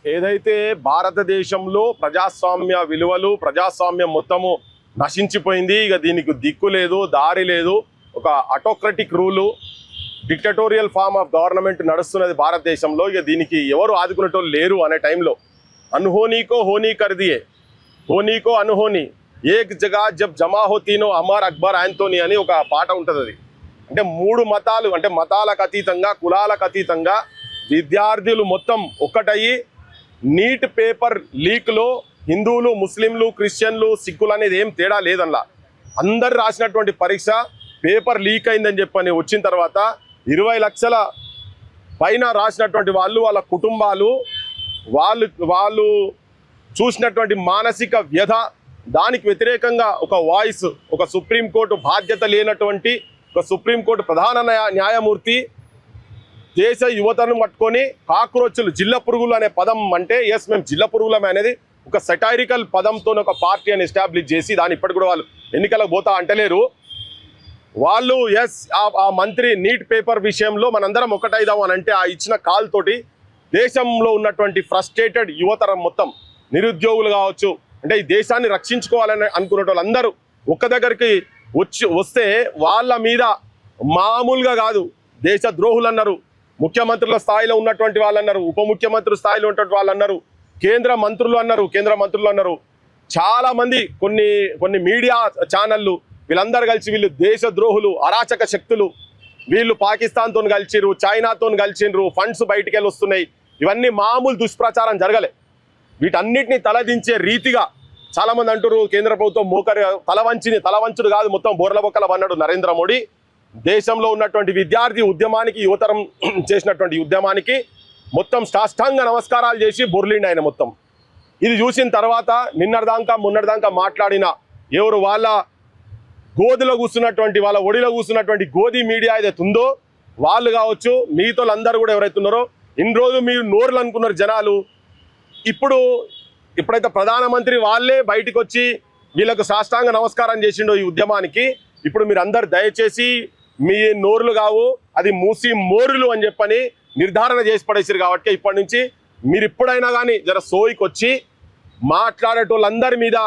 ఏదైతే భారతదేశంలో ప్రజాస్వామ్య విలువలు ప్రజాస్వామ్యం మొత్తము నశించిపోయింది. ఇక దీనికి దిక్కు లేదు, దారి లేదు. ఒక autocratic rule, dictatorial form of government నడుస్తున్నది భారతదేశంలో. ఇక దీనికి ఎవరు ఆదుకునేటోళ్ళు లేరు అనే టైంలో అన్హోనీకో హోనీ కర్దియే, హోనీకో అన్హోనీ, ఏక్ జగా జబ్ జమా హోతీనో అమర్ అక్బర్ ఆంతోనీ అని ఒక పాట ఉంటుంది. అది అంటే మూడు మతాలు, అంటే మతాలకు అతీతంగా కులాలకు అతీతంగా విద్యార్థులు మొత్తం ఒక్కటయ్యి నీట్ పేపర్ లీక్లో హిందువులు, ముస్లింలు, క్రిస్టియన్లు, సిక్కులు అనేది ఏం తేడా లేదల్లా. అందరు రాసినటువంటి పరీక్ష పేపర్ లీక్ అయిందని చెప్పని వచ్చిన తర్వాత 20 లక్షల పైన రాసినటువంటి వాళ్ళు, వాళ్ళ కుటుంబాలు, వాళ్ళు చూసినటువంటి మానసిక వ్యధ, దానికి వ్యతిరేకంగా ఒక వాయిస్, ఒక సుప్రీంకోర్టు బాధ్యత లేనటువంటి ఒక సుప్రీంకోర్టు ప్రధాన న్యాయమూర్తి దేశ యువతను పట్టుకొని కాక్రోచ్లు, జిల్ల పురుగులు అనే పదం అంటే ఎస్ మేము జిల్ల పురుగులమే అనేది ఒక సెటైరికల్ పదంతో ఒక పార్టీ అని ఎస్టాబ్లిష్ చేసి దాన్ని ఇప్పటికి కూడా వాళ్ళు ఎన్నికలకు పోతా అంటలేరు. వాళ్ళు ఎస్ ఆ మంత్రి నీట్ పేపర్ విషయంలో మనందరం ఒకటైదాం అని అంటే ఆ ఇచ్చిన కాల్ తోటి దేశంలో ఉన్నటువంటి ఫ్రస్ట్రేటెడ్ యువతరం మొత్తం, నిరుద్యోగులు కావచ్చు, అంటే ఈ దేశాన్ని రక్షించుకోవాలని అనుకునే వాళ్ళందరూ ఒక్క దగ్గరికి వస్తే వాళ్ళ మీద మామూలుగా కాదు దేశ ద్రోహులు అన్నారు, ముఖ్యమంత్రుల స్థాయిలో ఉన్నటువంటి వాళ్ళు అన్నారు, ఉప ముఖ్యమంత్రి స్థాయిలో ఉన్నటువంటి వాళ్ళు అన్నారు, కేంద్ర మంత్రులు అన్నారు, చాలా మంది కొన్ని మీడియా ఛానళ్ళు వీళ్ళందరూ కలిసి వీళ్ళు దేశ ద్రోహులు, అరాచక శక్తులు, వీళ్ళు పాకిస్తాన్తో కలిసిరు, చైనాతో కలిసిండ్రు, ఫండ్స్ బయటికి వెళ్ళి వస్తున్నాయి. ఇవన్నీ మామూలు దుష్ప్రచారం జరగలే. వీటన్నిటిని తలదించే రీతిగా చాలామంది అంటారు కేంద్ర ప్రభుత్వం తలవంచుడు కాదు, మొత్తం బోర్ల బొక్కల అన్నాడు నరేంద్ర మోడీ. దేశంలో ఉన్నటువంటి విద్యార్థి ఉద్యమానికి, యువతరం చేసినటువంటి ఉద్యమానికి మొత్తం సాష్టాంగ నమస్కారాలు చేసి బొర్లిండి ఆయన మొత్తం. ఇది చూసిన తర్వాత మొన్నటిదాకా మాట్లాడిన ఎవరు వాళ్ళ గోదిలో కూర్చున్నటువంటి, వాళ్ళ ఒడిలో కూర్చున్నటువంటి గోది మీడియా ఏదైతే ఉందో వాళ్ళు కావచ్చు, మిగతా అందరూ కూడా ఎవరైతే ఉన్నారో ఇన్ని రోజులు మీరు నోరులు అనుకున్నారు జనాలు, ఇప్పుడైతే ప్రధానమంత్రి వాళ్ళే బయటకు వచ్చి వీళ్ళకు సాష్టాంగ నమస్కారం చేసిండో ఈ ఉద్యమానికి, ఇప్పుడు మీరు అందరు దయచేసి మీ నోరులు కావు, అది మూసి మోరులు అని చెప్పని నిర్ధారణ చేసి పడేసారు. కాబట్టి ఇప్పటి నుంచి మీరు ఇప్పుడైనా కానీ జర సోయికి వచ్చి మాట్లాడేటోళ్ళందరి మీద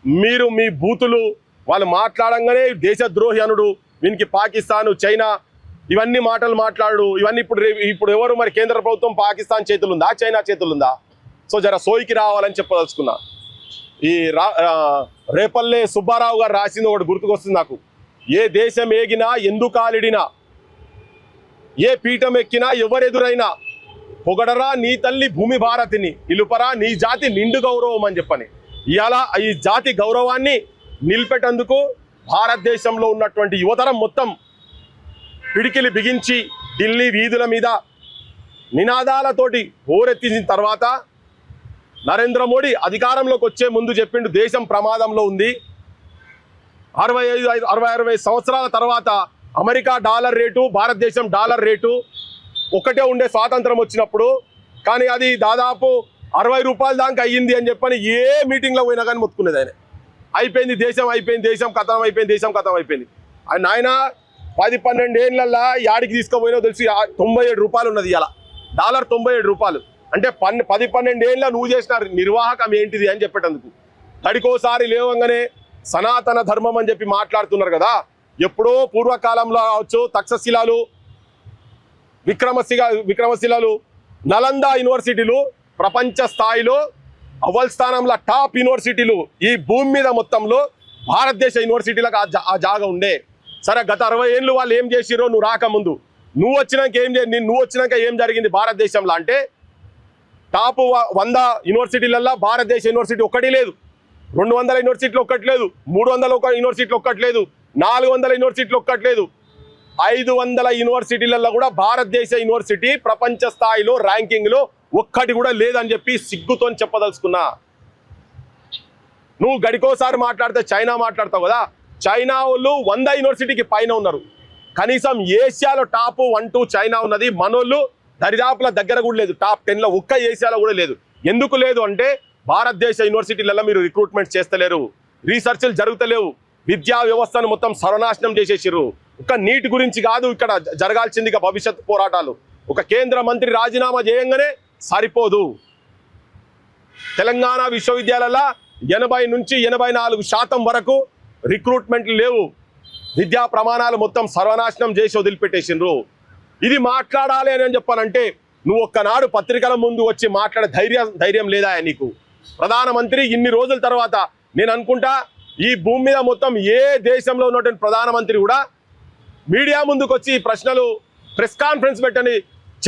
మీరు మీ బూతులు వాళ్ళు మాట్లాడంగానే దేశద్రోహి అనుడు, వీనికి పాకిస్తాను, చైనా ఇవన్నీ మాటలు మాట్లాడు, ఇవన్నీ ఇప్పుడు ఎవరు మరి కేంద్ర ప్రభుత్వం పాకిస్తాన్ చేతులుందా, చైనా చేతులుందా? సో జర సోయికి రావాలని చెప్పదలుచుకున్నా. ఈ రేపల్లె సుబ్బారావు గారు రాసింది ఒకటి గుర్తుకొస్తుంది నాకు. ఏ దేశం ఏగినా, ఎందుకాలిడినా, ఏ పీఠం ఎక్కినా, ఎవరెదురైనా పొగడరా నీ తల్లి భూమి భారతిని, నిలుపరా నీ జాతి నిండు గౌరవం అని చెప్పని. ఇవాళ ఈ జాతి గౌరవాన్ని నిలిపేటందుకు భారతదేశంలో ఉన్నటువంటి యువతరం మొత్తం పిడికిలి బిగించి ఢిల్లీ వీధుల మీద నినాదాలతోటి హోరెత్తించిన తర్వాత నరేంద్ర మోడీ అధికారంలోకి వచ్చే ముందు చెప్పిండు దేశం ప్రమాదంలో ఉంది. 60 సంవత్సరాల తర్వాత అమెరికా డాలర్ రేటు, భారతదేశం డాలర్ రేటు ఒకటే ఉండే స్వాతంత్రం వచ్చినప్పుడు, కానీ అది దాదాపు 60 రూపాయల దాకా అయ్యింది అని చెప్పని ఏ మీటింగ్లో పోయినా కానీ మొత్తుకునేది ఆయన. అయిపోయింది దేశం, దేశం కథం అయిపోయింది. ఆయన 10-12 ఏళ్ళల్లో యాడికి తీసుకుపోయినా తెలిసి 97 రూపాయలు ఉన్నది ఇలా, డాలర్ 97 రూపాయలు. అంటే 10-12 ఏళ్ళ నువ్వు చేసిన నిర్వాహకం ఏంటిది అని చెప్పేటందుకు. తడికోసారి లేవంగానే సనాతన ధర్మం అని చెప్పి మాట్లాడుతున్నారు కదా. ఎప్పుడో పూర్వకాలంలో కావచ్చు, తక్షశిలాలు, విక్రమశిలలు, నలంద యూనివర్సిటీలు ప్రపంచ స్థాయిలో అవ్వల్ స్థానంలో టాప్ యూనివర్సిటీలు ఈ భూమి మీద మొత్తంలో భారతదేశ యూనివర్సిటీలకు ఆ జాగా ఉండే. సరే గత 60 ఏళ్ళు వాళ్ళు ఏం చేసిరో నువ్వు రాకముందు, నువ్వు వచ్చినాక ఏం జరిగింది భారతదేశంలో అంటే టాప్ 100 యూనివర్సిటీలల్లో భారతదేశ యూనివర్సిటీ ఒక్కటి లేదు, 200 యూనివర్సిటీలు ఒక్కటి లేదు, 300 యూనివర్సిటీలు ఒక్కటి లేదు, 400 యూనివర్సిటీలు ఒక్కటి లేదు, 500 యూనివర్సిటీలలో కూడా భారతదేశ యూనివర్సిటీ ప్రపంచ స్థాయిలో ర్యాంకింగ్లో ఒక్కటి కూడా లేదని చెప్పి సిగ్గుతో చెప్పదలుచుకున్నా. నువ్వు గడికోసారి మాట్లాడితే చైనా మాట్లాడతావు కదా, చైనా వాళ్ళు 100 యూనివర్సిటీకి పైన ఉన్నారు. కనీసం ఏషియాలో టాప్ 1-2 చైనా ఉన్నది, మనోళ్ళు దరిదాపుల దగ్గర కూడా లేదు, టాప్ 10లో ఒక్క ఏషియాలో కూడా లేదు. ఎందుకు లేదు అంటే భారతదేశ యూనివర్సిటీలలో మీరు రిక్రూట్మెంట్ చేస్తలేరు, రీసెర్చ్లు జరుగుతలేవు, విద్యా వ్యవస్థను మొత్తం సర్వనాశనం చేసేసారు. ఒక నీట్ గురించి కాదు ఇక్కడ జరగాల్సింది భవిష్యత్ పోరాటాలు. ఒక కేంద్ర మంత్రి రాజీనామా చేయంగానే సరిపోదు, తెలంగాణ విశ్వవిద్యాలయాల 80 నుంచి 84% వరకు రిక్రూట్మెంట్లు లేవు. విద్యా ప్రమాణాలు మొత్తం సర్వనాశనం చేసి వదిలిపెట్టేసిండ్రు. ఇది మాట్లాడాలి అని చెప్పానంటే నువ్వు ఒక్కనాడు పత్రికల ముందు వచ్చి మాట్లాడే ధైర్యం లేదా నీకు? ప్రధానమంత్రి ఇన్ని రోజుల తర్వాత నేను అనుకుంటా ఈ భూమి మీద మొత్తం ఏ దేశంలో ఉన్నటువంటి ప్రధానమంత్రి కూడా మీడియా ముందుకు వచ్చి ప్రశ్నలు ప్రెస్ కాన్ఫరెన్స్ పెట్టని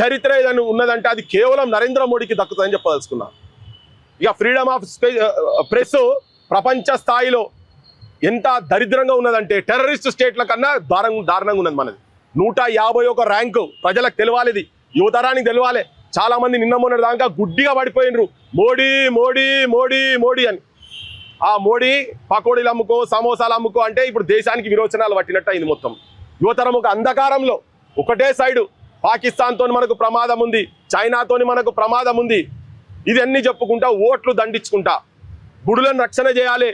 చరిత్ర ఏదైనా ఉన్నదంటే అది కేవలం నరేంద్ర మోడీకి దక్కుతుందని చెప్పదలుచుకున్నా. ఇక ఫ్రీడమ్ ఆఫ్ ప్రెస్ ప్రపంచ స్థాయిలో ఎంత దరిద్రంగా ఉన్నదంటే టెర్రరిస్ట్ స్టేట్ల కన్నా దారుణంగా ఉన్నది మనది. 151 ర్యాంకు ప్రజలకు తెలవాలి, ఇది యువతరానికి తెలవాలి. చాలా మంది నిన్న మొన్న దాకా గుడ్డిగా పడిపోయినరు మోడీ మోడీ మోడీ మోడీ అని. ఆ మోడీ పకోడీలు అమ్ముకో సమోసాలు అమ్ముకో అంటే ఇప్పుడు దేశానికి విరోచనాలు పట్టినట్టు అయింది. మొత్తం యువతరం ఒక అంధకారంలో ఒకటే సైడు. పాకిస్తాన్తో మనకు ప్రమాదం ఉంది, చైనాతోని మనకు ప్రమాదం ఉంది. ఇదన్నీ చెప్పుకుంటా ఓట్లు దండించుకుంటా గుడులను రక్షణ చేయాలి.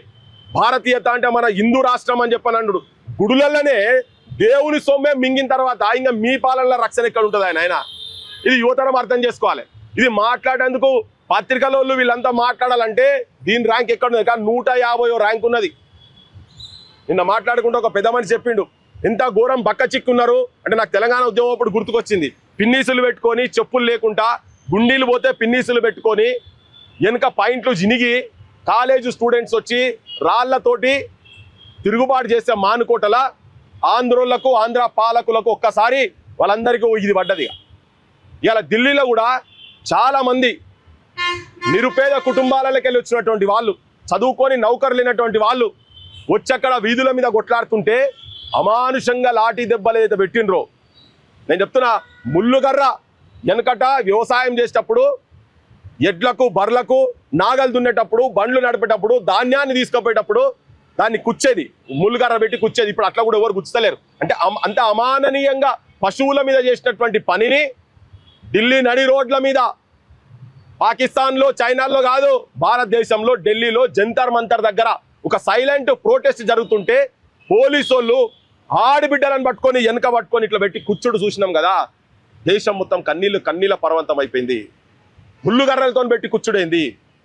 భారతీయత అంటే మన హిందూ రాష్ట్రం అని చెప్పనన్నాడు. గుడులలోనే దేవుని సొమ్మే మింగిన తర్వాత ఇంకా మీ పాలనలో రక్షణ ఎక్కడ ఉంటుంది ఆయన? ఇది యువతరం అర్థం చేసుకోవాలి. ఇది మాట్లాడేందుకు పత్రికలోళ్ళు వీళ్ళంతా మాట్లాడాలంటే దీని ర్యాంక్ ఎక్కడ ఉంది? కానీ 150 ర్యాంక్ ఉన్నది. నిన్న మాట్లాడుకుంటూ ఒక పెద్ద మనిషి చెప్పిండు ఎంత ఘోరం బక్క చిక్కున్నారు అంటే నాకు తెలంగాణ ఉద్యమం అప్పుడు గుర్తుకొచ్చింది. పిన్నీసులు పెట్టుకొని చెప్పులు లేకుండా గుండీలు పోతే పిన్నీసులు పెట్టుకొని వెనుక పాయింట్లు జినిగి కాలేజీ స్టూడెంట్స్ వచ్చి రాళ్లతోటి తిరుగుబాటు చేసే మానుకోటల ఆంధ్రోళ్లకు ఆంధ్ర పాలకులకు ఒక్కసారి వాళ్ళందరికీ ఇది పడ్డది. ఇవాళ ఢిల్లీలో కూడా చాలామంది నిరుపేద కుటుంబాలకి వెళ్ళి వచ్చినటువంటి వాళ్ళు, చదువుకొని నౌకరు లేనటువంటి వాళ్ళు వచ్చి అక్కడ వీధుల మీద కొట్లాడుతుంటే అమానుషంగా లాఠీ దెబ్బలు ఏదైతే పెట్టినరో, నేను చెప్తున్నా ముళ్ళుగర్ర వెనకట వ్యవసాయం చేసేటప్పుడు ఎడ్లకు బర్లకు నాగలు దున్నేటప్పుడు బండ్లు నడిపేటప్పుడు ధాన్యాన్ని తీసుకుపోయేటప్పుడు దాన్ని కుచ్చేది, ముళ్ళుగర్ర పెట్టి కుచ్చేది. ఇప్పుడు అట్లా కూడా ఎవరు గుచ్చలేరు. అంటే అంత అమాననీయంగా పశువుల మీద చేసినటువంటి పనిని ఢిల్లీ నడి రోడ్ల మీద, పాకిస్తాన్లో చైనాలో కాదు భారతదేశంలో ఢిల్లీలో జంతర్ మంతర్ దగ్గర ఒక సైలెంట్ ప్రొటెస్ట్ జరుగుతుంటే పోలీసు వాళ్ళు ఆడబిడ్డలను పట్టుకొని వెనక పట్టుకొని ఇట్లా పెట్టి కూర్చుడు చూసినాం కదా. దేశం మొత్తం కన్నీళ్ళ పర్వంతం అయిపోయింది. ముళ్ళుగర్రలతో పెట్టి కూర్చుడేంది,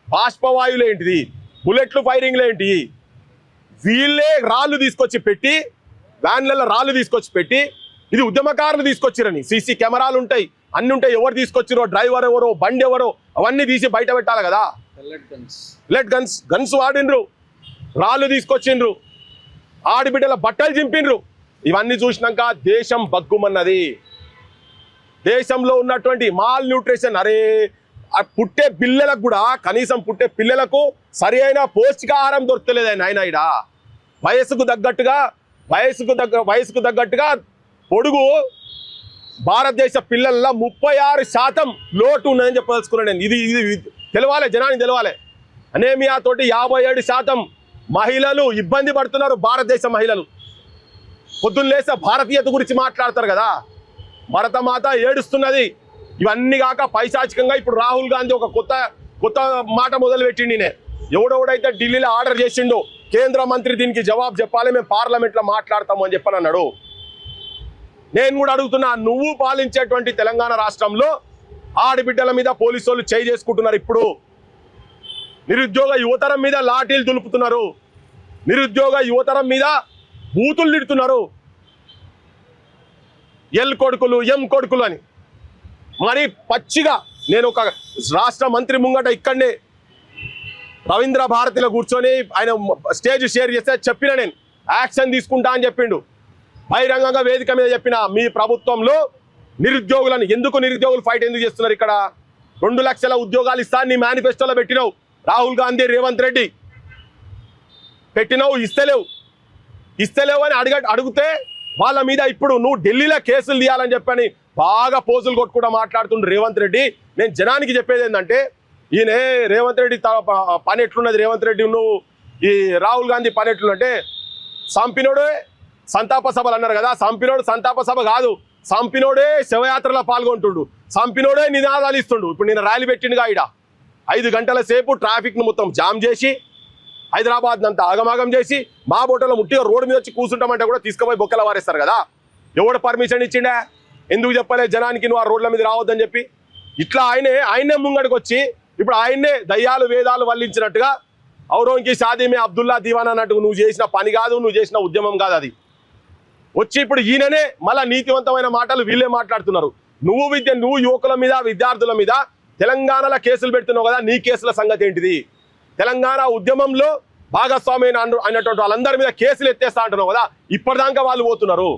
బాష్పవాయువులు ఏంటిది, బుల్లెట్లు ఫైరింగ్లు ఏంటి, వీళ్ళే రాళ్ళు తీసుకొచ్చి పెట్టి వ్యాన్లలో రాళ్ళు తీసుకొచ్చి పెట్టి ఇది ఉద్యమకారులు తీసుకొచ్చిరని సీసీ కెమెరాలు ఉంటాయి, అన్ని ఉంటాయి. ఎవరు తీసుకొచ్చిరో, డ్రైవర్ ఎవరో, బండి ఎవరో అవన్నీ తీసి బయట పెట్టాలి కదా. గన్స్ వాడిండ్రు, రాళ్ళు తీసుకొచ్చిండ్రు, ఆడబిడ్డల బట్టలు చింపిండ్రు. ఇవన్నీ చూసినాక దేశం బగ్గుమన్నది. దేశంలో ఉన్నటువంటి మాల్ న్యూట్రిషన్, అరే పుట్టే పిల్లలకు కూడా కనీసం పుట్టే పిల్లలకు సరి అయిన పౌష్టికాహారం దొరకలేదని ఆయన ఇడ వయసుకు తగ్గట్టుగా పొడుగు భారతదేశ పిల్లల్లో 36% లోటు ఉన్నదని చెప్పదలుచుకున్నాను నేను. ఇది తెలవాలి, జనానికి తెలవాలి. అనేమియా తోటి 57% మహిళలు ఇబ్బంది పడుతున్నారు. భారతదేశ మహిళలు పొద్దున్న లేస్తే భారతీయత గురించి మాట్లాడతారు కదా, భరతమాత ఏడుస్తున్నది. ఇవన్నీ కాక పైశాచికంగా ఇప్పుడు రాహుల్ గాంధీ ఒక కొత్త మాట మొదలు పెట్టిండి. ఎవడెవడైతే ఢిల్లీలో ఆర్డర్ చేసిండో కేంద్ర మంత్రి దీనికి జవాబు చెప్పాలి, మేము పార్లమెంట్లో మాట్లాడతాము అని చెప్పని అన్నాడు. నేను కూడా అడుగుతున్నా, నువ్వు పాలించేటువంటి తెలంగాణ రాష్ట్రంలో ఆడబిడ్డల మీద పోలీసు వాళ్ళు చేయి చేసుకుంటున్నారు. ఇప్పుడు నిరుద్యోగ యువతరం మీద లాఠీలు దులుపుతున్నారు, నిరుద్యోగ యువతరం మీద బూతులు తిడుతున్నారు, ఎల్ కొడుకులు ఎం కొడుకులు అని. మరి పచ్చిగా నేను ఒక రాష్ట్ర మంత్రి ముంగట ఇక్కడనే రవీంద్ర భారతిలో కూర్చొని ఆయన స్టేజ్ షేర్ చేస్తే చెప్పిన, నేను యాక్షన్ తీసుకుంటా అని చెప్పిండు. బహిరంగంగా వేదిక మీద చెప్పిన, మీ ప్రభుత్వంలో నిరుద్యోగులను నిరుద్యోగులు ఫైట్ ఎందుకు చేస్తున్నారు? ఇక్కడ 2 లక్షల ఉద్యోగాలు ఇస్తా నీ మేనిఫెస్టోలో పెట్టినావు. రాహుల్ గాంధీ, రేవంత్ రెడ్డి పెట్టినావు, ఇస్తలేవు అని అడిగితే వాళ్ళ మీద ఇప్పుడు నువ్వు ఢిల్లీలో కేసులు తీయాలని చెప్పని బాగా పోజులు కొట్టుకుంటూ మాట్లాడుతుండ్రు రేవంత్ రెడ్డి. నేను జనానికి చెప్పేది ఏంటంటే, ఈయన రేవంత్ రెడ్డి పని ఎట్లున్నది, రేవంత్ రెడ్డి నువ్వు ఈ రాహుల్ గాంధీ పని ఎట్లుందంటే, సంపినోడే సంతాప సభలు అన్నారు కదా, సంపినోడు సంతాప సభ కాదు, సంపినోడే శవయాత్రలో పాల్గొంటుండు, సంపినోడే నినాదాలు ఇస్తుండు. ఇప్పుడు నేను ర్యాలీ పెట్టిండుగా ఈడ 5 గంటల సేపు ట్రాఫిక్ను మొత్తం జామ్ చేసి హైదరాబాద్ అంతా ఆగమాగం చేసి మా బోటలో ముట్టిగా రోడ్డు మీద వచ్చి కూర్చుంటామంటే కూడా తీసుకుపోయి బొక్కల వారేస్తారు కదా. ఎవడు పర్మిషన్ ఇచ్చిండే? ఎందుకు చెప్పలే జనానికి నువ్వు ఆ రోడ్ల మీద రావద్దని చెప్పి? ఇట్లా ఆయనే ముంగడికి వచ్చి ఇప్పుడు ఆయన్నే దయ్యాలు వేదాలు వల్లించినట్టుగా ఔరోంకి షాదీమే అబ్దుల్లా దివాన్ అన్నట్టు నువ్వు చేసిన పని కాదు, నువ్వు చేసిన ఉద్యమం కాదు అది. వచ్చి ఇప్పుడు ఈయననే మళ్ళా నీతివంతమైన మాటలు వీళ్ళే మాట్లాడుతున్నారు. నువ్వు యువకుల మీద విద్యార్థుల మీద తెలంగాణలో కేసులు పెడుతున్నావు కదా, నీ కేసుల సంగతి ఏంటిది? తెలంగాణ ఉద్యమంలో భాగస్వామి అయినటువంటి వాళ్ళందరి మీద కేసులు ఎత్తేస్తా అంటున్నావు కదా, ఇప్పటిదాకా వాళ్ళు పోతున్నారు.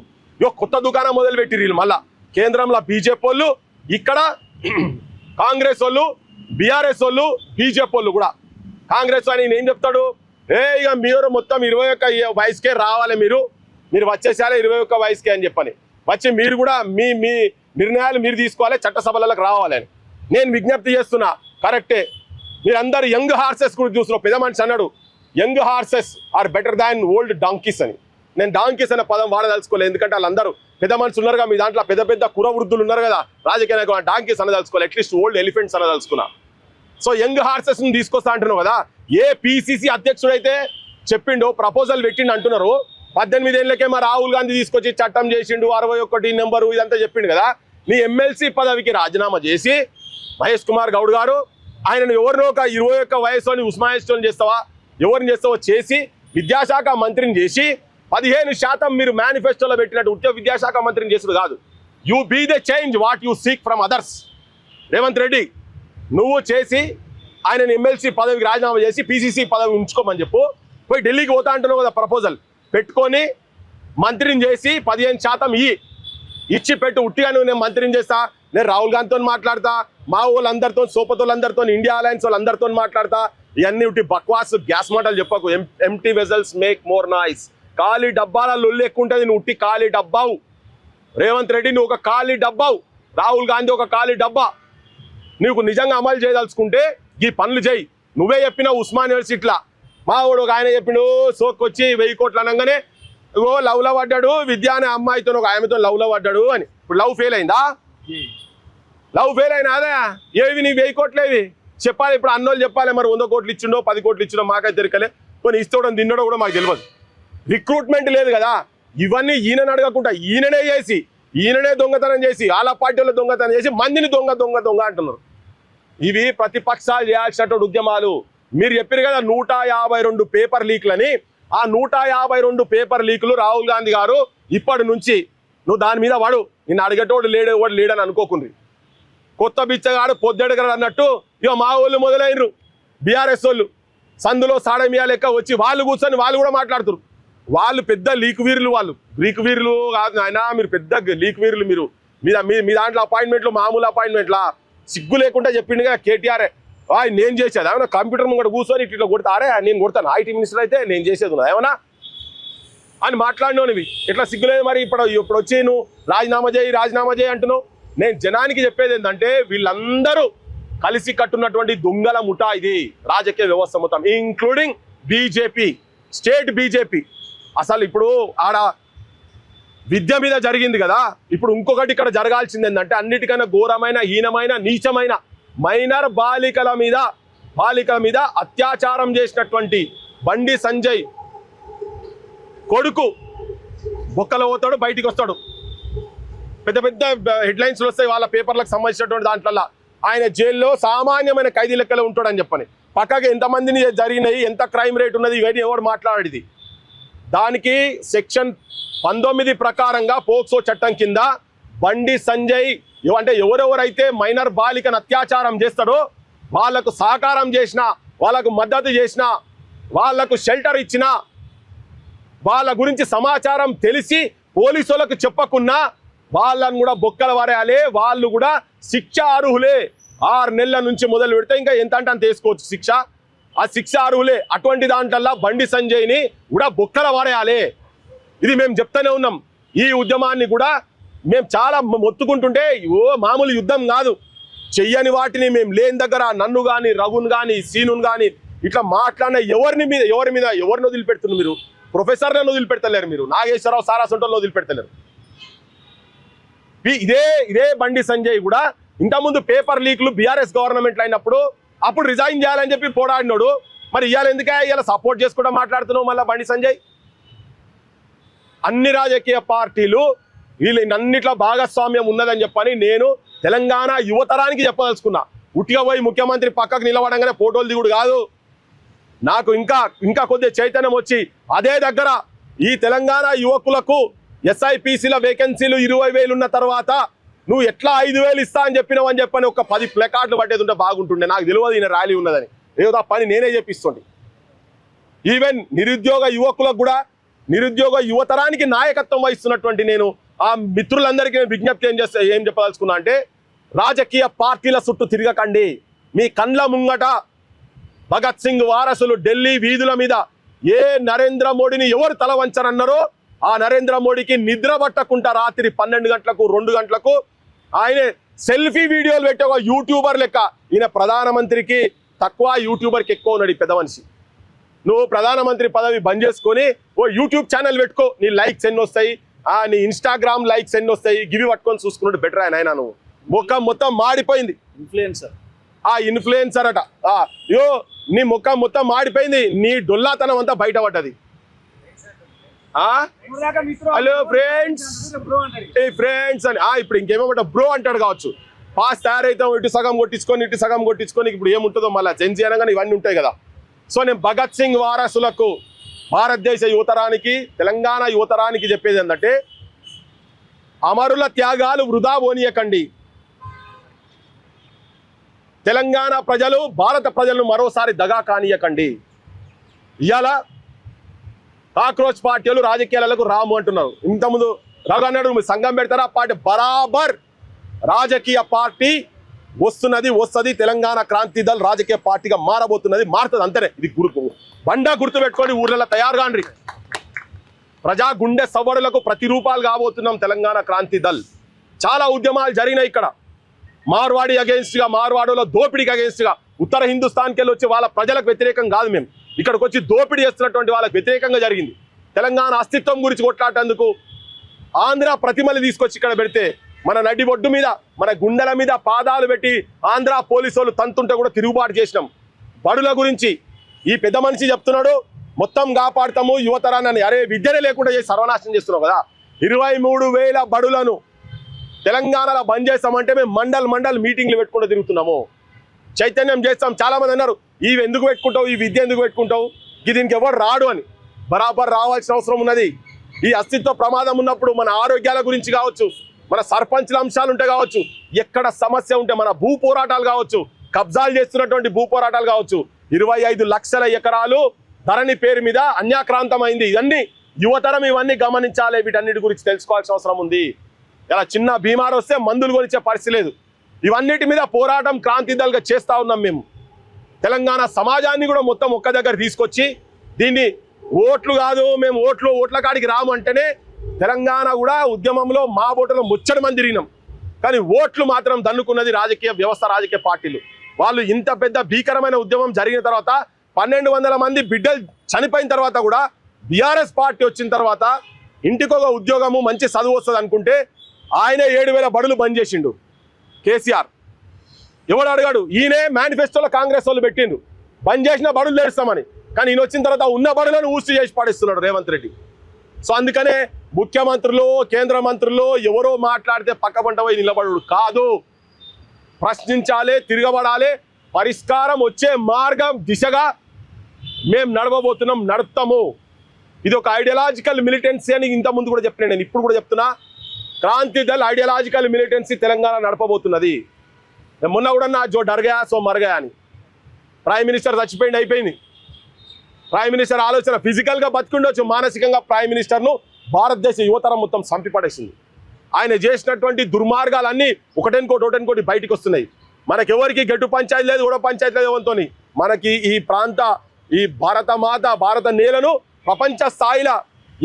కొత్త దుకాణం మొదలు పెట్టిరు వీళ్ళు. మళ్ళా కేంద్రంలో బీజేపీ వాళ్ళు, ఇక్కడ కాంగ్రెస్ వాళ్ళు, బీఆర్ఎస్ వాళ్ళు, బీజేపీ వాళ్ళు కూడా. కాంగ్రెస్ అని ఏం చెప్తాడు, ఇక మీరు మొత్తం 21 వయసుకే రావాలి, మీరు వచ్చేసేయాలి 21 వయసుకే అని చెప్పని వచ్చి మీరు కూడా మీ నిర్ణయాలు మీరు తీసుకోవాలి, చట్టసభలకు రావాలి అని నేను విజ్ఞప్తి చేస్తున్నా. కరెక్టే, మీరందరూ యంగ్ హార్సెస్ కూడా చూస్తున్నారు. పెద్ద మనిషి అన్నాడు young horses are better than old donkeys అని. నేను డాంకీస్ అనే పదం వాడదలుచుకోలేదు, ఎందుకంటే వాళ్ళందరూ పెద్ద మనుషులు ఉన్నారు కదా, మీ దాంట్లో పెద్ద కుర వృద్ధులు ఉన్నారు కదా రాజకీయ నాయకులు, డాంకీస్ అనదలుచుకోవాలి, అట్లీస్ట్ ఓల్డ్ ఎలిఫెంట్స్ అనదలుచుకున్నా. సో యంగ్ హార్సెస్ ని తీసుకొస్తా అంటున్నావు కదా, ఏ పిసిసి అధ్యక్షుడైతే చెప్పిండో ప్రపోజల్ పెట్టిండు అంటున్నారు. 18 ఏళ్ళకే మా రాహుల్ గాంధీ తీసుకొచ్చి చట్టం చేసిండు, 61 నెంబరు ఇదంతా చెప్పిండు కదా. నీ ఎమ్మెల్సీ పదవికి రాజీనామా చేసి మహేష్ కుమార్ గౌడ్ గారు ఆయనను ఎవరినో ఒక 21 వయసుని ఉస్మానిస్టోన్ చేస్తావా, ఎవరిని చేస్తావో చేసి విద్యాశాఖ మంత్రిని చేసి 15% మీరు మేనిఫెస్టోలో పెట్టినట్టు ఉద్యోగ విద్యాశాఖ మంత్రిని చేసుడు కాదు. You be the change what you seek from others. Revanth Reddy నువ్వు చేసి ఆయనను ఎమ్మెల్సీ పదవికి రాజీనామా చేసి పిసిసి పదవి ఉంచుకోమని చెప్పు. పోయి ఢిల్లీకి పోతా అంటున్నావు కదా, ప్రపోజల్ పెట్టుకొని మంత్రిని చేసి 15% ఇచ్చి పెట్టు. ఉట్టిగా నువ్వు నేను మంత్రిని చేస్తా, నేను రాహుల్ గాంధీతో మాట్లాడతా, మా వాళ్ళందరితో సోపతోళ్ళందరితో ఇండియా అలయన్స్ వాళ్ళందరితో మాట్లాడతా. ఇవన్నీ ఉట్టి బక్వాస్ గ్యాస్ మాటలు చెప్పకు. Empty vessels make more noise. ఖాళీ డబ్బాల లొల్లు ఎక్కువ ఉంటుంది, నువ్వు ఉట్టి ఖాళీ డబ్బావు. రేవంత్ రెడ్డి నువ్వు ఒక ఖాళీ డబ్బావు, రాహుల్ గాంధీ ఒక ఖాళీ డబ్బా. నీకు నిజంగా అమలు చేయదలుచుకుంటే ఈ పనులు చేయి. నువ్వే చెప్పినావు ఉస్మాన్ యూనివర్సిటీలా, మా వాడు ఒక ఆయన చెప్పిండు సోక్కొచ్చి 1000 కోట్లు అనగానే లవ్లో పడ్డాడు, విద్య అనే అమ్మాయితో ఒక ఆయనతో లవ్లో పడ్డాడు అని. ఇప్పుడు లవ్ ఫెయిల్ అయిందా? లవ్ ఫెయిల్ అయినా అదే ఏవి నీ 1000 కోట్లేవి చెప్పాలి. ఇప్పుడు అన్నోళ్ళు చెప్పాలి, మరి 100 కోట్లు ఇచ్చిండో 10 కోట్లు ఇచ్చిండో మాకైతే దొరకలే, కొన్ని ఇస్తోవడం తిన్నడో కూడా మాకు తెలియదు. రిక్రూట్మెంట్ లేదు కదా, ఇవన్నీ ఈయనని అడగకుండా ఈయననే చేసి ఈయననే దొంగతనం చేసి వాళ్ళ పార్టీలో దొంగతనం చేసి మందిని దొంగ దొంగ దొంగ అంటున్నారు. ఇవి ప్రతిపక్షాలు చేయాల్సినటువంటి ఉద్యమాలు. మీరు చెప్పారు కదా 152 పేపర్ లీక్లని. ఆ 152 పేపర్ లీకులు రాహుల్ గాంధీ గారు ఇప్పటి నుంచి నువ్వు దాని మీద వాడు నిన్ను అడిగేటోడు లేడని అనుకోకుండ్రి. కొత్త బిచ్చగాడు పొద్దెడగరు అన్నట్టు ఇక మా వాళ్ళు మొదలైనరు. బీఆర్ఎస్ వాళ్ళు సందులో సాడమియా లెక్క వచ్చి వాళ్ళు కూర్చొని వాళ్ళు కూడా మాట్లాడుతారు. వాళ్ళు పెద్ద లీక్ వీరులు, వాళ్ళు లీక్ వీరులు కాదు ఆయన, మీరు పెద్ద లీక్ వీరులు. మీరు మీ దాంట్లో అపాయింట్మెంట్లు మామూలు అపాయింట్మెంట్లా సిగ్గు లేకుండా చెప్పిండుగా కేటీఆర్. నేను చేసేది ఏమన్నా కంప్యూటర్ ముంగట కూర్చొని ఇట్లా కొడతారే, నేను కొడతాను ఐటీ మినిస్టర్ అయితే నేను చేసేది ఉన్నది ఏమన్నా అని మాట్లాడినవి. ఇట్లా సిగ్గులేదు. మరి ఇప్పుడు వచ్చి నువ్వు రాజీనామా చేయి అంటున్నావు. నేను జనానికి చెప్పేది ఏంటంటే వీళ్ళందరూ కలిసి కట్టున్నటువంటి దొంగల ముఠా ఇది రాజకీయ వ్యవస్థ మొత్తం, ఇంక్లూడింగ్ బీజేపీ, స్టేట్ బీజేపీ. అసలు ఇప్పుడు ఆడ విద్య మీద జరిగింది కదా, ఇప్పుడు ఇంకొకటి ఇక్కడ జరగాల్సింది ఏంటంటే అన్నిటికన్నా ఘోరమైన హీనమైన నీచమైన మైనర్ బాలికల మీద అత్యాచారం చేసినటువంటి బండి సంజయ్ కొడుకు బొక్కలు పోతాడు, బయటికి వస్తాడు. పెద్ద హెడ్లైన్స్లు వస్తాయి వాళ్ళ పేపర్లకు సంబంధించినటువంటి దాంట్లో. ఆయన జైల్లో సామాన్యమైన ఖైదీ లెక్కలో ఉంటాడని చెప్పని. పక్కగా ఎంతమందిని జరిగినాయి, ఎంత క్రైమ్ రేట్ ఉన్నది, ఇవన్నీ ఎవరు మాట్లాడేది. దానికి సెక్షన్ 19 ప్రకారంగా పోక్సో చట్టం కింద బండి సంజయ్ అంటే ఎవరెవరైతే మైనర్ బాలికను అత్యాచారం చేస్తాడో వాళ్లకు సహకారం చేసినా, వాళ్ళకు మద్దతు చేసినా, వాళ్లకు షెల్టర్ ఇచ్చినా, వాళ్ళ గురించి సమాచారం తెలిసి పోలీసులకు చెప్పకున్నా వాళ్ళని కూడా బొక్కల వారేయాలి. వాళ్ళు కూడా శిక్ష అర్హులే. 6 నెలల నుంచి మొదలు పెడితే ఇంకా ఎంత అంటే అంత వేసుకోవచ్చు శిక్ష. ఆ శిక్ష అర్హులే. అటువంటి దాంట్లో బండి సంజయ్ని కూడా బొక్కల వారేయాలి. ఇది మేము చెప్తూనే ఉన్నాం. ఈ ఉద్యమాన్ని కూడా మేము చాలా మొత్తుకుంటుంటే మామూలు యుద్ధం కాదు. చెయ్యని వాటిని మేము లేని దగ్గర నన్ను కానీ రఘున్ కానీ సీనున్ కానీ ఇట్లా మాట్లాడిన ఎవరిని వదిలిపెడుతున్నారు మీరు? ప్రొఫెసర్లను వదిలిపెడతలేరు మీరు, నాగేశ్వరరావు సారాసంటోళ్ళు వదిలిపెడతలేరు. ఇదే బండి సంజయ్ కూడా ఇంతకుముందు పేపర్ లీక్లు బీఆర్ఎస్ గవర్నమెంట్ అయినప్పుడు అప్పుడు రిజైన్ చేయాలని చెప్పి పోరాడినాడు. మరి ఇవాళ ఎందుకే ఇవాళ సపోర్ట్ చేసుకుంటూ మాట్లాడుతున్నావు మళ్ళీ బండి సంజయ్? అన్ని రాజకీయ పార్టీలు వీళ్ళన్నిట్లో భాగస్వామ్యం ఉన్నదని చెప్పని నేను తెలంగాణ యువతరానికి చెప్పదలుచుకున్నా. ఉట్టిగా పోయి ముఖ్యమంత్రి పక్కకు నిలబడంగానే ఫోటోలు దిగుడు కాదు. నాకు ఇంకా కొద్దిగా చైతన్యం వచ్చి అదే దగ్గర ఈ తెలంగాణ యువకులకు SIPCల వేకెన్సీలు 20,000 ఉన్న తర్వాత నువ్వు ఎట్లా 5,000 ఇస్తా అని చెప్పని ఒక 10 ప్లకార్డులు పట్టేది ఉంటే బాగుంటుండే. నాకు తెలియదు ఈయన ర్యాలీ ఉన్నదని, ఏదో పని నేనే చెప్పిస్తుండే. ఈవెన్ నిరుద్యోగ యువకులకు కూడా, నిరుద్యోగ యువతరానికి నాయకత్వం వహిస్తున్నటువంటి నేను ఆ మిత్రులందరికీ విజ్ఞప్తి ఏం చెప్పదలుచుకున్నా అంటే, రాజకీయ పార్టీల చుట్టూ తిరగకండి. మీ కండ్ల ముంగట భగత్ సింగ్ వారసులు ఢిల్లీ వీధుల మీద ఏ నరేంద్ర మోడీని ఎవరు తల వంచరన్నారో ఆ నరేంద్ర మోడీకి నిద్ర పట్టకుండా రాత్రి 12 గంటలకు 2 గంటలకు ఆయన సెల్ఫీ వీడియోలు పెట్టే ఒక యూట్యూబర్ లెక్క. ఈయన ప్రధానమంత్రికి తక్కువ, యూట్యూబర్కి ఎక్కువ ఉన్నాడు ఈ పెద్ద మనిషి. నువ్వు ప్రధానమంత్రి పదవి బంద్ చేసుకొని ఓ యూట్యూబ్ ఛానల్ పెట్టుకో, నీ లైక్స్ ఎన్ని వస్తాయి, నీ ఇన్స్టాగ్రామ్ లైక్స్ ఎన్ని వస్తాయి, గివి పట్టుకొని చూసుకున్నాడు బెటర్. ఆయన నువ్వు ముఖం మొత్తం మాడిపోయింది. ఇన్ఫ్లుయెన్సర్ అట. నీ ముఖం మొత్తం మాడిపోయింది, నీ డొల్లాతనం అంతా బయట పడ్డది. హలో ఫ్రెండ్స్, ఫ్రెండ్స్ అని ఇప్పుడు ఇంకేమో బ్రో అంటాడు కావచ్చు. పాస్ తయారైతాం, ఇటు సగం కొట్టించుకొని ఇప్పుడు ఏముంటుందో మళ్ళీ జెన్సీ అనగానే ఇవన్నీ ఉంటాయి కదా. సో నేను భగత్ సింగ్ వారసులకు, భారతదేశ యువతరానికి, తెలంగాణ యువతరానికి చెప్పేది ఏంటంటే, అమరుల త్యాగాలు వృధా పోనీయకండి. తెలంగాణ ప్రజలు, భారత ప్రజలను మరోసారి దగా కానీయకండి. ఇవాళ కాక్రోచ్ పార్టీలు రాజకీయాలకు రాము అంటున్నారు. ఇంతకుముందు రఘు అన్నాడు మీరు సంఘం పెడతారా, పార్టీ బరాబర్ రాజకీయ పార్టీ వస్తుంది. తెలంగాణ క్రాంతి దళ్ రాజకీయ పార్టీగా మారబోతున్నది, మారుతుంది అంతనే. ఇది గుర్తు పెట్టుకొని ఊర్లలో తయారు కాండ్రి. ప్రజా గుండె సవ్వడులకు ప్రతిరూపాలు కాబోతున్నాం తెలంగాణ క్రాంతి దళ్. చాలా ఉద్యమాలు జరిగినాయి ఇక్కడ. మార్వాడి అగేన్స్ట్గా, మార్వాడులో దోపిడీకి అగేన్స్ట్గా, ఉత్తర హిందుస్థాన్కి వెళ్ళి వచ్చి వాళ్ళ ప్రజలకు వ్యతిరేకం కాదు, మేము ఇక్కడికి వచ్చి దోపిడీ చేస్తున్నటువంటి వాళ్ళకి వ్యతిరేకంగా జరిగింది. తెలంగాణ అస్తిత్వం గురించి కొట్లాడేందుకు ఆంధ్ర ప్రతిమలు తీసుకొచ్చి ఇక్కడ పెడితే మన నడి ఒడ్డు మీద, మన గుండెల మీద పాదాలు పెట్టి ఆంధ్ర పోలీసు వాళ్ళు తంతుంటే కూడా తిరుగుబాటు చేసినాం. బడుల గురించి ఈ పెద్ద మనిషి చెప్తున్నాడు, మొత్తం కాపాడుతాము యువతరాన్ని. అరే విద్యనే లేకుండా చేసి సర్వనాశనం చేస్తున్నావు కదా. 23,000 బడులను తెలంగాణలో బంద్ చేస్తామంటే మేము మండల్ మీటింగ్లు పెట్టుకుంటూ తిరుగుతున్నాము, చైతన్యం చేస్తాం. చాలా మంది అన్నారు ఇవి ఎందుకు పెట్టుకుంటావు, ఈ విద్య ఎందుకు పెట్టుకుంటావు, దీనికి ఎవరు రాడు అని. బరాబర్ రావాల్సిన అవసరం ఉన్నది. ఈ అస్తిత్వ ప్రమాదం ఉన్నప్పుడు మన ఆరోగ్యాల గురించి కావచ్చు, మన సర్పంచ్ల అంశాలు ఉంటే కావచ్చు, ఎక్కడ సమస్య ఉంటే మన భూ పోరాటాలు కావచ్చు, కబ్జాలు చేస్తున్నటువంటి భూ పోరాటాలు కావచ్చు, 25 లక్షల ఎకరాలు ధరణి పేరు మీద అన్యాక్రాంతమైంది. ఇవన్నీ యువతరం ఇవన్నీ గమనించాలి, వీటన్నిటి గురించి తెలుసుకోవాల్సిన అవసరం ఉంది. ఇలా చిన్న బీమారు వస్తే మందులు కొనిచ్చే పరిస్థితి లేదు. ఇవన్నిటి మీద పోరాటం క్రాంతి దళగా చేస్తూ ఉన్నాం మేము. తెలంగాణ సమాజాన్ని కూడా మొత్తం ఒక్క దగ్గర తీసుకొచ్చి దీన్ని ఓట్లు కాదు, మేము ఓట్ల కాడికి రాము అంటేనే తెలంగాణ కూడా ఉద్యమంలో మా ఓటలో ముచ్చడి మంది తిరిగినాం. కానీ ఓట్లు మాత్రం దన్నుకున్నది రాజకీయ వ్యవస్థ, రాజకీయ పార్టీలు. వాళ్ళు ఇంత పెద్ద భీకరమైన ఉద్యమం జరిగిన తర్వాత 1,200 మంది బిడ్డలు చనిపోయిన తర్వాత కూడా బీఆర్ఎస్ పార్టీ వచ్చిన తర్వాత ఇంటికొక ఉద్యోగము, మంచి చదువు వస్తుంది అనుకుంటే ఆయనే 7,000 బడులు బంద్ చేసిండు కేసీఆర్. ఎవడు అడిగాడు? ఈయనే మేనిఫెస్టోలో కాంగ్రెస్ వాళ్ళు పెట్టిండు బంద్ చేసిన బడులు తెరుస్తామని. కానీ ఈయన వచ్చిన తర్వాత ఉన్న బడులను ఊసి చేసి పాటిస్తున్నాడు రేవంత్ రెడ్డి. సో అందుకనే ముఖ్యమంత్రులు, కేంద్ర మంత్రులు ఎవరో మాట్లాడితే పక్క పంట పోయి నిలబడు కాదు, ప్రశ్నించాలి, తిరగబడాలి. పరిష్కారం వచ్చే మార్గం దిశగా మేము నడుపుతాము. ఇది ఒక ఐడియాలజికల్ మిలిటెన్సీ అని ఇంతకుముందు కూడా చెప్పిన, నేను ఇప్పుడు కూడా చెప్తున్నా. క్రాంతి దళ్ ఐడియాలజికల్ మిలిటెన్సీ తెలంగాణ నడపబోతున్నది. మొన్న కూడా నా జో డర్గయా సో మరగయా అని. ప్రైమ్ మినిస్టర్ చచ్చిపోయింది, అయిపోయింది. ప్రైమ్ మినిస్టర్ ఆలోచన ఫిజికల్గా బతికుండొచ్చు, మానసికంగా ప్రైమ్ మినిస్టర్ను భారతదేశ యువతరం మొత్తం సంపిపడేసింది. ఆయన చేసినటువంటి దుర్మార్గాలన్నీ ఒకటెనుకోటి బయటకు వస్తున్నాయి. మనకెవరికి గట్టు పంచాయతీ లేదు, కూడా పంచాయతీ లేదు ఎవరితో. మనకి ఈ భారత నేలను ప్రపంచ స్థాయిలో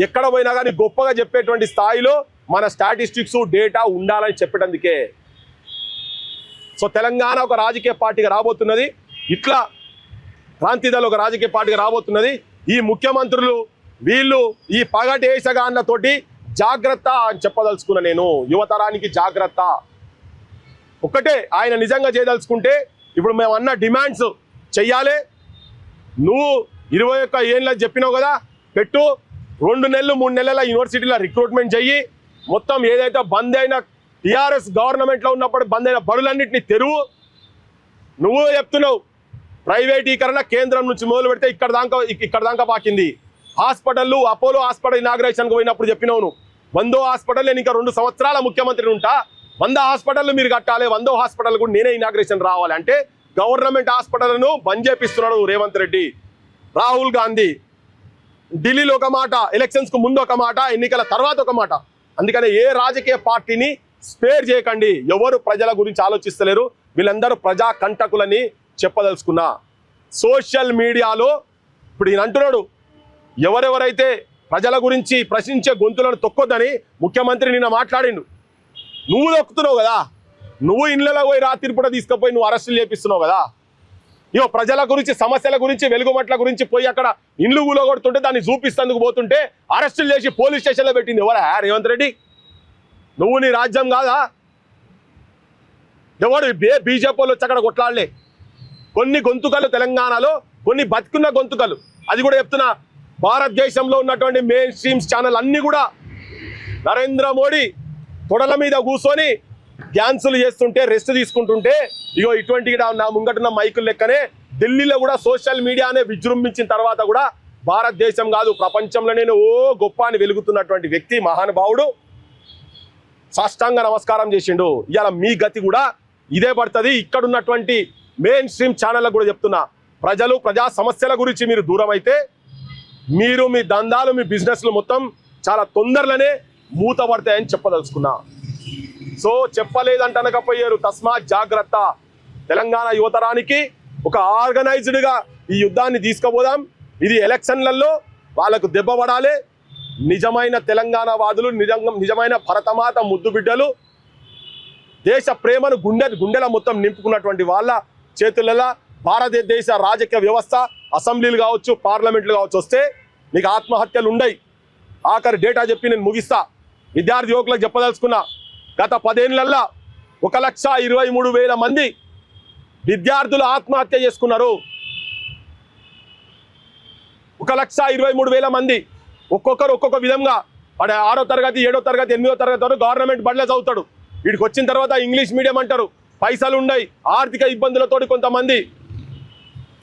ఎక్కడ పోయినా కానీ గొప్పగా చెప్పేటువంటి స్థాయిలో మన స్టాటిస్టిక్స్ డేటా ఉండాలని చెప్పేటందుకే. సో తెలంగాణ ఒక రాజకీయ పార్టీగా రాబోతున్నది, ఇట్లా క్రాంతి దళ్ ఒక రాజకీయ పార్టీగా రాబోతున్నది. ఈ ముఖ్యమంత్రులు వీళ్ళు ఈ పగటేసగాన్లతోటి జాగ్రత్త అని చెప్పదలుచుకున్న నేను. యువతరానికి జాగ్రత్త. ఒక్కటే ఆయన నిజంగా చేయదలుచుకుంటే ఇప్పుడు మేము అన్న డిమాండ్స్ చెయ్యాలి. నువ్వు 21 ఏళ్ళ చెప్పినావు కదా, పెట్టు. 2 నెలలు 3 నెలల యూనివర్సిటీలో రిక్రూట్మెంట్ చెయ్యి. మొత్తం ఏదైతే బంద్ అయిన టీఆర్ఎస్ గవర్నమెంట్లో ఉన్నప్పుడు బంద్ అయిన బడులన్నింటినీ తెరువు. నువ్వు చెప్తున్నావు ప్రైవేటీకరణ కేంద్రం నుంచి మొదలు పెడితే ఇక్కడ దాకా పాకింది. హాస్పిటల్ అపోలో హాస్పిటల్ ఇనాగ్రేషన్కి పోయినప్పుడు చెప్పినావు నువ్వు 100 హాస్పిటల్, నేను ఇంకా 2 సంవత్సరాల ముఖ్యమంత్రిని ఉంటా, 100 హాస్పిటల్ మీరు కట్టాలి, 100 హాస్పిటల్ కూడా నేనే ఇనాగ్రేషన్ రావాలి అంటే గవర్నమెంట్ హాస్పిటల్ను బంద్ చేపిస్తున్నాడు రేవంత్ రెడ్డి. రాహుల్ గాంధీ ఢిల్లీలో ఒక మాట, ఎలక్షన్స్కు ముందు ఒక మాట, ఎన్నికల తర్వాత ఒక మాట. అందుకని ఏ రాజకీయ పార్టీని స్పేర్ చేయకండి. ఎవరు ప్రజల గురించి ఆలోచిస్తలేరు, వీళ్ళందరూ ప్రజా కంటకులని చెప్పదలుచుకున్నా. సోషల్ మీడియాలో ఇప్పుడు ఈయన అంటున్నాడు ఎవరెవరైతే ప్రజల గురించి ప్రశ్నించే గొంతులను తొక్కొద్దని ముఖ్యమంత్రి నిన్న మాట్లాడిండు. నువ్వు తొక్కుతున్నావు కదా, నువ్వు ఇళ్ళలో పోయి రాత్రి పూట తీసుకుపోయి నువ్వు అరెస్టులు చేపిస్తున్నావు కదా. ఇగో ప్రజల గురించి, సమస్యల గురించి, వెలుగుమట్ల గురించి పోయి అక్కడ ఇండ్లు కూలగొడుతుంటే దాన్ని చూపిస్తేందుకు పోతుంటే అరెస్టులు చేసి పోలీస్ స్టేషన్లో పెట్టింది ఎవరా రేవంత్ రెడ్డి? నువ్వు నీ రాజ్యం కాదా? ఎవడు బీజేపీ వాళ్ళు వచ్చి అక్కడ కొట్లాడలే. కొన్ని గొంతుకలు తెలంగాణలో, కొన్ని బతుకున్న గొంతుకలు, అది కూడా చెప్తున్నా, భారతదేశంలో ఉన్నటువంటి మెయిన్ స్ట్రీమ్స్ ఛానల్ అన్నీ కూడా నరేంద్ర మోడీ తొడల మీద కూర్చొని డ్యాన్సులు చేస్తుంటే, రెస్ట్ తీసుకుంటుంటే, ఇగో ఇటువంటి నా ముంగటున్న మైకులు లెక్కనే ఢిల్లీలో కూడా సోషల్ మీడియానే విజృంభించిన తర్వాత కూడా భారతదేశం కాదు ప్రపంచంలోనే ఓ గొప్ప అని వెలుగుతున్నటువంటి వ్యక్తి మహానుభావుడు సాష్టాంగ నమస్కారం చేసిండు. ఇవాళ మీ గతి కూడా ఇదే పడుతుంది. ఇక్కడ ఉన్నటువంటి మెయిన్ స్ట్రీమ్ ఛానళ్ళకు కూడా చెప్తున్నా, ప్రజలు ప్రజా సమస్యల గురించి మీరు దూరం అయితే మీరు మీ దందాలు, మీ బిజినెస్లు మొత్తం చాలా తొందరలోనే మూతపడతాయని చెప్పదలుచుకున్నా. సో చెప్పలేదంటనకపోయారు, తస్మాత్ జాగ్రత్త. తెలంగాణ యువతరానికి ఒక ఆర్గనైజ్డ్గా ఈ యుద్ధాన్ని తీసుకుపోదాం. ఇది ఎలక్షన్లలో వాళ్ళకు దెబ్బ పడాలి. నిజమైన తెలంగాణ వాదులు, నిజమైన భరతమాత ముద్దు బిడ్డలు, దేశ ప్రేమను గుండెల మొత్తం నింపుకున్నటువంటి వాళ్ళ చేతులలో భారతదేశ రాజకీయ వ్యవస్థ, అసెంబ్లీలు కావచ్చు, పార్లమెంట్లు కావచ్చు వస్తే మీకు ఆత్మహత్యలు ఉండయి. ఆఖరి డేటా చెప్పి నేను ముగిస్తా. విద్యార్థి యువకులకు చెప్పదలుచుకున్నా, గత 10 ఏళ్లలో 1,23,000 మంది విద్యార్థులు ఆత్మహత్య చేసుకున్నారు. 1,23,000 మంది. ఒక్కొక్కరు ఒక్కొక్క విధంగా, వాడు 6వ తరగతి, 7వ తరగతి, 8వ తరగతి వరకు గవర్నమెంట్ బడిలో చదువుతాడు. వీడికి వచ్చిన తర్వాత ఇంగ్లీష్ మీడియం అంటారు, పైసలు ఉన్నాయి, ఆర్థిక ఇబ్బందులతోటి కొంతమంది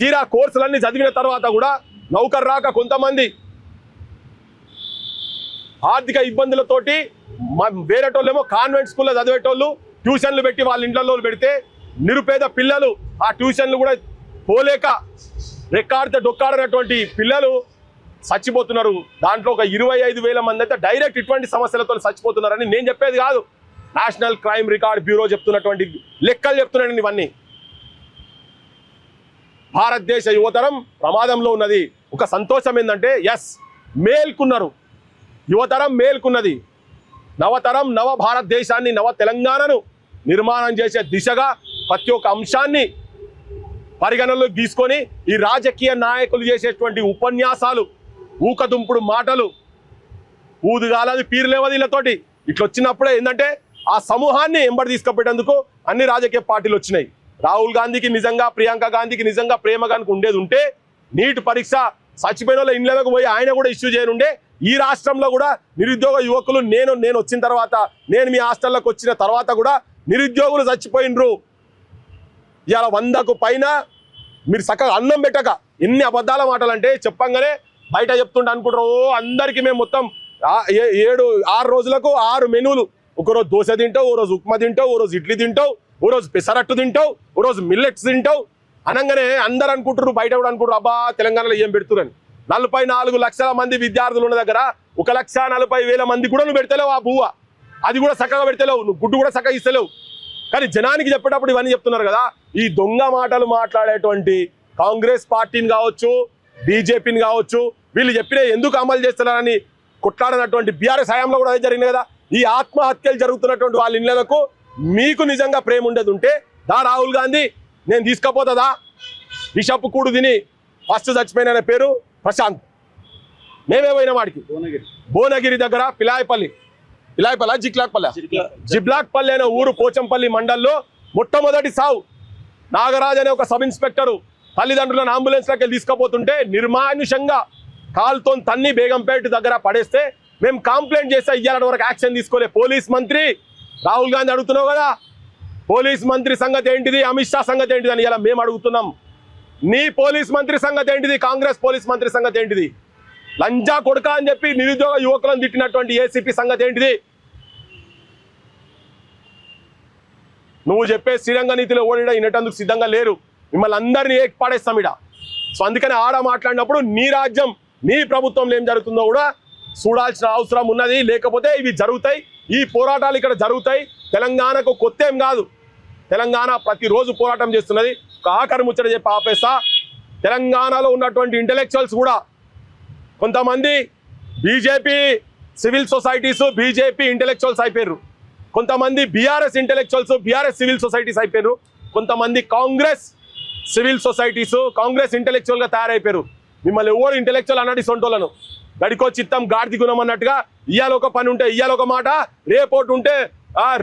తీరా కోర్సులన్నీ చదివిన తర్వాత కూడా నౌకరు రాక కొంతమంది ఆర్థిక ఇబ్బందులతోటి వేరేటోళ్ళేమో కాన్వెంట్ స్కూల్లో చదివేటోళ్ళు ట్యూషన్లు పెట్టి వాళ్ళ ఇంట్లో పెడితే నిరుపేద పిల్లలు ఆ ట్యూషన్లు కూడా పోలేక రెక్కాడితే డొక్కాడనటువంటి పిల్లలు చచ్చిపోతున్నారు. దాంట్లో ఒక 25,000 మంది అయితే డైరెక్ట్ ఇటువంటి సమస్యలతో చచ్చిపోతున్నారని నేను చెప్పేది కాదు, నేషనల్ క్రైమ్ రికార్డ్ బ్యూరో చెప్తున్నటువంటి లెక్కలు చెప్తున్నాను. ఇవన్నీ భారతదేశ యువతరం ప్రమాదంలో ఉన్నది. ఒక సంతోషం ఏంటంటే ఎస్ మేల్కున్నారు, యువతరం మేల్కున్నది. నవతరం నవ భారతదేశాన్ని, నవ తెలంగాణను నిర్మాణం చేసే దిశగా ప్రతి ఒక్క అంశాన్ని పరిగణనలోకి తీసుకొని ఈ రాజకీయ నాయకులు చేసేటువంటి ఉపన్యాసాలు, ఊకదుంపుడు మాటలు, ఊదుగాలది పీరులేవది వీళ్ళతోటి ఇట్లా వచ్చినప్పుడే ఏంటంటే ఆ సమూహాన్ని ఎంబడి తీసుకుపెట్టేందుకు అన్ని రాజకీయ పార్టీలు వచ్చినాయి. రాహుల్ గాంధీకి నిజంగా, ప్రియాంక గాంధీకి నిజంగా ప్రేమ కనుక ఉండేది ఉంటే నీట్ పరీక్ష చచ్చిపోయిన వాళ్ళ ఇండ్లకు పోయి ఆయన కూడా ఇష్యూ చేయనుండే. ఈ రాష్ట్రంలో కూడా నిరుద్యోగ యువకులు నేను వచ్చిన తర్వాత, నేను మీ హాస్టల్లోకి వచ్చిన తర్వాత కూడా నిరుద్యోగులు చచ్చిపోయినరు. ఇవాళ 100కు పైన మీరు చక్కగా అన్నం పెట్టక ఎన్ని అబద్ధాల మాటలు అంటే చెప్పంగానే బయట చెప్తుంటే అనుకుంటారు అందరికీ మేము మొత్తం 6 రోజులకు 6 మెనూలు, ఒకరోజు దోశ తింటావు, ఓ రోజు ఉప్మా తింటావు, ఓ రోజు ఇడ్లీ తింటావు, ఓ రోజు పెసరట్టు తింటావు, ఓ రోజు మిల్లెట్స్ తింటావు అనగానే అందరు అనుకుంటారు, బయట కూడా అనుకుంటారు అబ్బా తెలంగాణలో ఏం పెడుతురని. 44 లక్షల మంది విద్యార్థులు ఉన్న దగ్గర 1,40,000 మంది కూడా నువ్వు పెడతలేవు ఆ బువ్వ, అది కూడా చక్కగా పెడతలేవు, నువ్వు గుడ్డు కూడా చక్కగా ఇస్తలేవు. కానీ జనానికి చెప్పేటప్పుడు ఇవన్నీ చెప్తున్నారు కదా. ఈ దొంగ మాటలు మాట్లాడేటువంటి కాంగ్రెస్ పార్టీని కావచ్చు, బీజేపీని కావచ్చు, వీళ్ళు చెప్పిన ఎందుకు అమలు చేస్తున్నారని కొట్లాడినటువంటి బీఆర్ఎస్ హయాంలో కూడా అదే జరిగింది కదా. ఈ ఆత్మహత్యలు జరుగుతున్నటువంటి వాళ్ళ ఇళ్లకు మీకు నిజంగా ప్రేమ ఉండేది ఉంటే రాహుల్ గాంధీ నేను తీసుకపోతుందా, విషపు కూడు తిని ఫస్ట్ చచ్చిపోయిన పేరు ప్రశాంత్, మేమే పోయిన వాడికి భువనగిరి దగ్గర పిలాయపల్లి జిబ్లాక్పల్లి అనే ఊరు పోచంపల్లి మండల్లో మొట్టమొదటి సావు. నాగరాజ్ అనే ఒక సబ్ ఇన్స్పెక్టరు తల్లిదండ్రులను అంబులెన్స్లోకి వెళ్ళి తీసుకుపోతుంటే నిర్మానుషంగా కాల్తో తన్ని బేగంపేట దగ్గర పడేస్తే మేము కంప్లైంట్ చేస్తే ఇయ్యాలంటే వరకు యాక్షన్ తీసుకోలే. పోలీస్ మంత్రి రాహుల్ గాంధీ అడుగుతున్నావు కదా, పోలీస్ మంత్రి సంగతి ఏంటిది, అమిత్ షా సంగతి ఏంటిది అని ఇలా మేము అడుగుతున్నాం. నీ పోలీస్ మంత్రి సంగతి ఏంటిది, కాంగ్రెస్ పోలీస్ మంత్రి సంగతి ఏంటిది? లంజా కొడుక అని చెప్పి నిరుద్యోగ యువకులను తిట్టినటువంటి ఏసీపీ సంగతి ఏంటిది? నువ్వు చెప్పే శ్రీరంగ నీతిలో ఓడిడ వినటందుకు సిద్ధంగా లేరు. మిమ్మల్ని అందరినీ ఏకపాడేస్తాం ఇడ. సో అందుకని ఆడ మాట్లాడినప్పుడు నీ రాజ్యం, నీ ప్రభుత్వంలో ఏం జరుగుతుందో కూడా చూడాల్సిన అవసరం ఉన్నది. లేకపోతే ఇవి జరుగుతాయి, ఈ పోరాటాలు ఇక్కడ జరుగుతాయి. తెలంగాణకు కొత్త ఏం కాదు. తెలంగాణ ప్రతిరోజు పోరాటం చేస్తున్నది. ఆఖరి ముచ్చట చెప్పి ఆపేస్తా. తెలంగాణలో ఉన్నటువంటి ఇంటెలెక్చువల్స్ కూడా కొంతమంది BJP civil societies, BJP intellectuals అయిపోయారు. కొంతమంది BRS intellectuals, BRS civil societies అయిపోయారు. కొంతమంది కాంగ్రెస్ సివిల్ సొసైటీస్, కాంగ్రెస్ ఇంటెలెక్చువల్గా తయారైపోయారు. మిమ్మల్ని ఎవరు ఇంటెలెక్చువల్ అన్నట్టు సొంటోళ్ళను గడికో చిత్తం గాడిది గుణం అన్నట్టుగా ఇయ్యాల ఒక పని ఉంటే ఇయ్యాల ఒక మాట, రేపోటి ఉంటే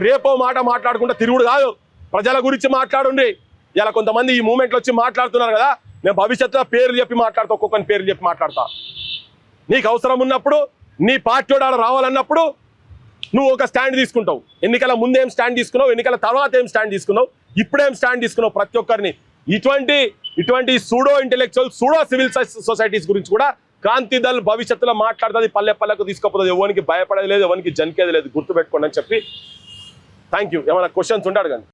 రేపో మాట మాట్లాడుకుంటే తిరుగుడు కాదు. ప్రజల గురించి మాట్లాడుండి. ఇలా కొంతమంది ఈ మూమెంట్లో వచ్చి మాట్లాడుతున్నారు కదా, నేను భవిష్యత్తులో పేర్లు చెప్పి మాట్లాడతా, ఒక్కొక్కరిని పేర్లు చెప్పి మాట్లాడతా. నీకు అవసరం ఉన్నప్పుడు, నీ పార్టీ ఆడ రావాలన్నప్పుడు నువ్వు ఒక స్టాండ్ తీసుకుంటావు. ఎన్నికల ముందేం స్టాండ్ తీసుకున్నావు, ఎన్నికల తర్వాత ఏం స్టాండ్ తీసుకున్నావు, ఇప్పుడేం స్టాండ్ తీసుకున్నావు. ప్రతి ఒక్కరిని ఇటువంటి pseudo intellectual, pseudo civil societies గురించి కూడా క్రాంతి దళ్ భవిష్యత్తులో మాట్లాడుతుంది. పల్లె పల్లెకు తీసుకుపోతుంది. ఎవరికి భయపడేది లేదు, ఎవరికి జనికేది లేదు. గుర్తుపెట్టుకోండి అని చెప్పి థ్యాంక్ యూ. ఏమైనా క్వశ్చన్స్ ఉంటాడు కానీ